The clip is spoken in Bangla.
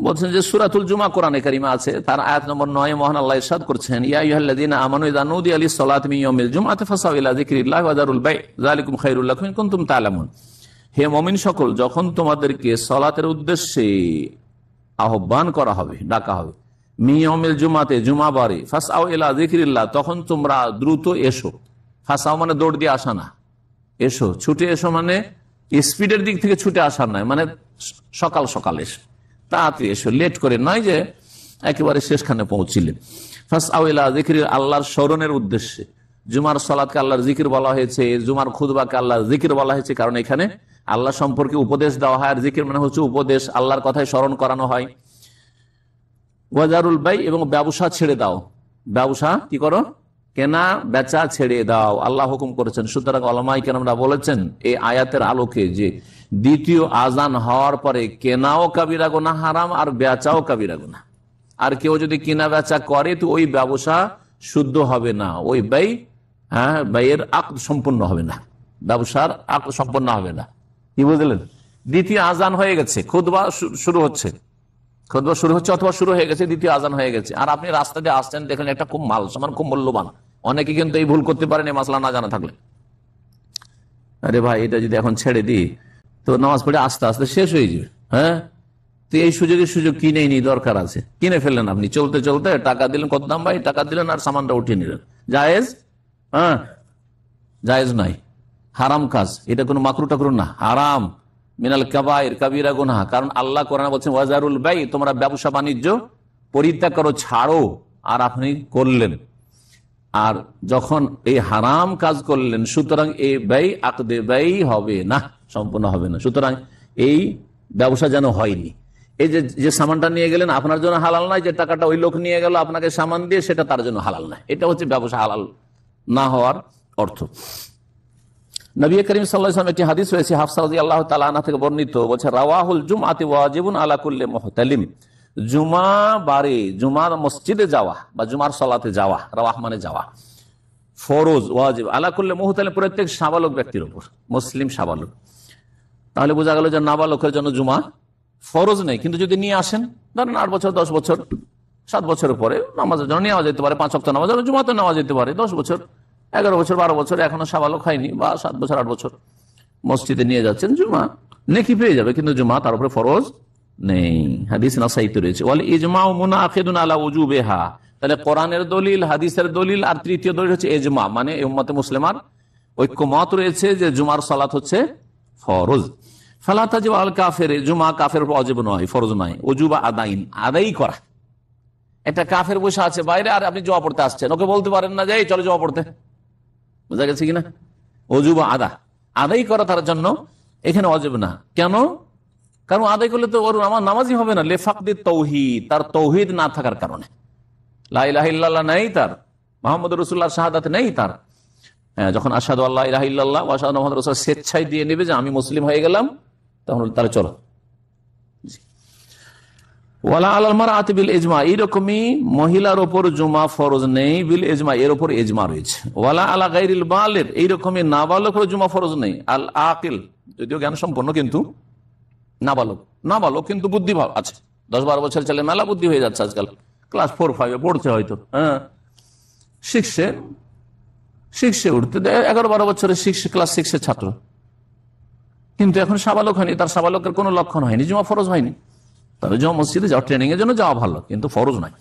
বলছেন যে সূরাতুল জুমা কোরআনে কারিমে আছে, তার আয়াত নম্বর 9 মহান আল্লাহ ইরশাদ করছেন, ইয়া আইয়ুহাল্লাযীনা আমানু ইযা নুদিয়া লিস-সালাতি মিন ইয়াউমিল জুমআতি ফাসাউ ইলা যিকরিল্লাহি ওয়া যারুল বাই' যালিকুম খায়রুল লাকুম ইন কুনতুম তা'লামুন। হে মুমিন সকল, যখন তোমাদেরকে সালাতের উদ্দেশ্যে আহ্বান করা হবে, ডাকা হবে, মিন ইয়াউমিল জুমআতে, জুমাবারে, ফাসাউ ইলা যিকরিল্লাহ, তখন তোমরা দ্রুত এসো। ফাসাউ মানে দৌড় দিয়ে আসা না, এসো, ছুটে এসো মানে স্পিডের দিক থেকে ছুটে আসার নয়, মানে সকাল সকাল এসো, তাড়াতাড়ি এসো, লেট করে নয় যে একেবারে শেষখানে পৌঁছিলেন। ফাসআউ ইলা যিকরি, আল্লাহর স্মরণের উদ্দেশ্যে। জুমার সালাতকে আল্লাহর জিকির বলা হয়েছে, জুমার খুতবাকে আল্লাহর জিকির বলা হয়েছে, কারণ এখানে আল্লাহ সম্পর্কে উপদেশ দেওয়া হয়, আর জিকির মানে হচ্ছে উপদেশ, আল্লাহর কথায় স্মরণ করানো হয়। ওয়াজারুল বাই, এবং ব্যবসা ছেড়ে দাও। ব্যবসা কি করো? কেনা বেচা ছেড়ে দাও, আল্লাহ হুকুম করেছেন। সুতরাং উলামায়ে কেরামরা বলেছেন এই আয়াতের আলোকে যে দ্বিতীয় আজান হওয়ার পরে কেনাও কাবিরা গুনাহ হারাম, আর বেচাও কাবিরা গুনাহ। আর কেউ যদি কেনা বেচা করে তো ওই ব্যবসা শুদ্ধ হবে না, ওই ব্যয়ের আকদ সম্পূর্ণ হবে না, ব্যবসার আকদ সম্পূর্ণ হবে না। কি বুঝলেন? দ্বিতীয় আজান হয়ে গেছে, খুতবা শুরু হচ্ছে, খুতবা শুরু হচ্ছে অথবা শুরু হয়ে গেছে, দ্বিতীয় আজান হয়ে গেছে, আর আপনি রাস্তা দিয়ে আসছেন, দেখলেন একটা খুব মাল সামান, খুব মূল্যবান। অনেকে কিন্তু এই ভুল করতে পারেন এই মাসলা না জানা থাকলে। আরে ভাই, এটা যদি এখন ছেড়ে দিই তো নামাজ পড়ে আস্তে আস্তে শেষ হয়ে যাবে। হ্যাঁ, তো এই সুযোগ কিনেই নি, দরকার আছে, কিনে ফেললেন আপনি, চলতে চলতে টাকা দিলেন, কত দাম ভাই, টাকা দিলেন আর সামানটা উঠিয়ে নিলেন। জায়েজ? হ্যাঁ, জায়েজ নাই, হারাম কাজ, এটা কোনো মাকরু টাকরু না, হারাম, মিনাল কাবায়ের, কাবিরা গুনাহ। কারণ আল্লাহ কোরআনে বলছেন ওয়াজারুল বাই, তোমরা ব্যবসা বাণিজ্য পরিত্যাগ করো, ছাড়ো, আর আপনি করলেন। আর যখন এই হারাম কাজ করলেন, সুতরাং এই ব্যয় আকদে ব্যয় হবে না, সম্পূর্ণ হবে না। সুতরাং এই ব্যবসা যেন হয়নি। এই যে সামানটা নিয়ে গেলেন আপনার জন্য হালাল নয়, যে টাকাটা ওই লোক নিয়ে গেল আপনাকে সামান দিয়ে, সেটা তার জন্য হালাল নয়। এটা হচ্ছে ব্যবসা হালাল না হওয়ার অর্থ। নবী করিম সাল্লাল্লাহু আলাইহি ওয়াসাল্লাম একটি হাদিস রয়েছে, হাফসা রাদিয়াল্লাহু তাআলা আনহা থেকে বর্ণিত, বলছে রাওয়াহুল জুমআতি ওয়াজিবুন আলা কুল্লি মুহতালিম। জুমা বারে, জুমার মসজিদে যাওয়া বা জুমার সালাতে যাওয়া, রাওয়াহ মানে যাওয়া, ফরজ, ওয়াজিব আলা কুল্লি মুহতালিম, প্রত্যেক সাবালক ব্যক্তির উপর, মুসলিম সাবালক। তাহলে বোঝা গেল যে নাবালকের জন্য জুমা ফরজ নেই, কিন্তু যদি নিয়ে আসেন, ধরেন 8 বছর, 10 বছর, 7 বছরের পরে নামাজের জন্য নেওয়া যেতে পারে, 5 ওয়াক্ত নামাজের জন্য জুমাতে নেওয়া যেতে পারে। 10 বছর, 11 বছর, 12 বছর, এখনো সাবালক হয়নি, বা 7 বছর, 8 বছর, মসজিদে নিয়ে যাচ্ছেন, জুমা নেকি পেয়ে যাবে, কিন্তু জুমা তার উপরে ফরজ নেই। হাদিস নাসাইতে রয়েছে, ওয়াল ইজমাউ মুনাফিদুন আলা উজুবিহা। তাহলে কোরআনের দলিল, হাদিসের দলিল, আর তৃতীয় দলিল হচ্ছে ইজমা, মানে উম্মতে মুসলিমার ঐক্যমত রয়েছে যে জুমার সালাত হচ্ছে ফরজ। ফালা তাজিবু আল কাফির, জুমা কাফের উপর ওয়াজিব নয়, ফরজ নয়। ওজুবা আদাইন, আদায় করা। একটা কাফের বসে আছে বাইরে, আর আপনি জমা পড়তে আসছেন, ওকে বলতে পারেন না যে এই চলো জমা পড়তে। বোঝা গেছে কিনা? ওজুবা আদায় করা তার জন্য এখানে ওয়াজিব না। কেন? কারণ আদায় করলে তো ওর আমার নামাজই হবে না, লেফাকদি তৌহিদ, তার তৌহিদ না থাকার কারণে, লা ইলাহা ইল্লাল্লাহ নেই তার, মুহাম্মদুর রাসূলুল্লাহ শাহাদাত নেই তার। যখন আশহাদু আল্লা ইলাহা ইল্লাল্লাহ ওয়া আশহাদু মুহাম্মাদুর রাসূলুল্লাহ স্বেচ্ছায় দিয়ে নেবে যে আমি মুসলিম হয়ে গেলাম, তখন তাহলে চলো। ওয়ালা আলাল মারআতি বিল ইজমা, এইরকমই মহিলার ওপর জুমা ফরজ নেই, বিল ইজমা, এর ওপর ইজমা রয়েছে। ওয়ালা আলা গায়রিল বালিগ, এইরকমই নাবালকের জুমা ফরজ নেই। আল আকিল, যদিও জ্ঞান সম্পন্ন কিন্তু নাবালক কিন্তু বুদ্ধিভাব আছে, 10-12 বছর ছেলে মেলা বুদ্ধি হয়ে যাচ্ছে আজকাল, ক্লাস 4-5 পড়ছে হয়তো, হ্যাঁ শিখছে উঠতে, 11-12 বছরের শিখছে, ক্লাস 6 ছাত্র, কিন্তু এখন সাবালক হয়নি, তার সাবালকের কোনো লক্ষণ হয়নি, জুমা ফরজ হয়নি। তবে জুমা মসজিদে যাওয়া, ট্রেনিং এর জন্য যাওয়া ভালো, কিন্তু ফরজ নয়।